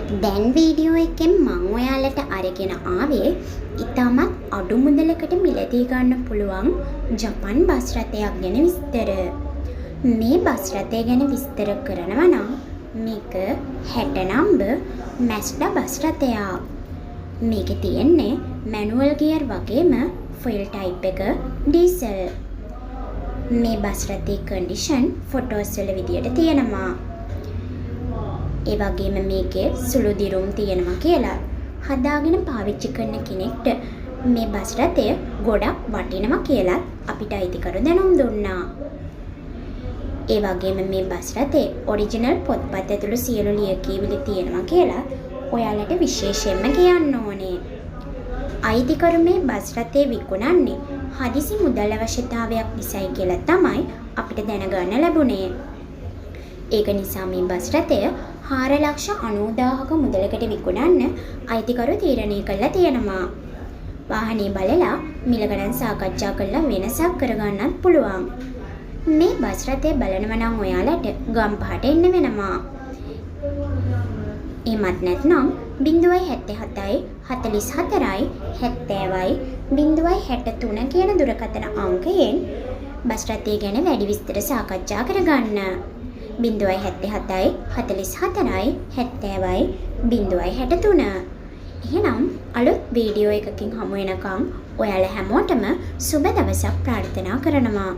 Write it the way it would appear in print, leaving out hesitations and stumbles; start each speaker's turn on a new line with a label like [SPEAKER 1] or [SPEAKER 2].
[SPEAKER 1] දැන් වීඩියෝ එකෙන් මම ඔයාලට අරගෙන ආවේ ඉතාමත් අඩු මුදලකට මිලදී ගන්න පුළුවන් ජපන් බස් රථයක් ගැන විස්තර. මේ බස් රථය ගැන විස්තර කරනවා නම් මේක 60 නම්බර් මැස්ඩා බස් රථයක්. මේකේ තියෙන්නේ මැනුවල් ගියර් වගේම ෆුල් ටයිප් එක ඩීසල්. මේ බස් රථයේ කන්ඩිෂන් ෆොටෝස් වල විදියට තියෙනවා. ඒ වගේම මේකේ සුළු දිරුම් තියෙනවා කියලා හදාගෙන පාවිච්චි කරන කෙනෙක්ට මේ බස් රථය ගොඩක් වටිනවා කියලා අපිට අයිතිකරු දැනුම් දුන්නා. ඒ වගේම මේ බස් රථේ ඔරිජිනල් පොත්පත් ඇතුළු සියලු ලියකියවිලි තියෙනවා කියලා ඔයාලට විශේෂයෙන්ම කියන්න ඕනේ. අයිතිකරු මේ බස් රථේ විකුණන්නේ හදිසි මුදල් අවශ්‍යතාවයක් නිසායි කියලා තමයි අපිට දැනගන්න ලැබුණේ. ඒක නිසා මේ බස් රථය 4,90,000ක මුදලකට විකුණන්න අයිතිකරු තීරණය කළා තියෙනවා. වාහනේ බලලා මිල ගණන් සාකච්ඡා කරලා වෙනසක් කරගන්නත් පුළුවන්. මේ බස් රථය බලනවා නම් ඔයාලට ගම්පහට එන්න වෙනවා. එමත් නැත්නම් 077යි 44යි 70යි 063 කියන දුරකථන අංකයෙන් බස් රථය ගැන වැඩි විස්තර සාකච්ඡා කරගන්න. 077යි 44යි 70යි 063. එහෙනම් අලුත් වීඩියෝ එකකින් හමු වෙනකම් ඔයාලා හැමෝටම සුබ දවසක් ප්‍රාර්ථනා කරනවා.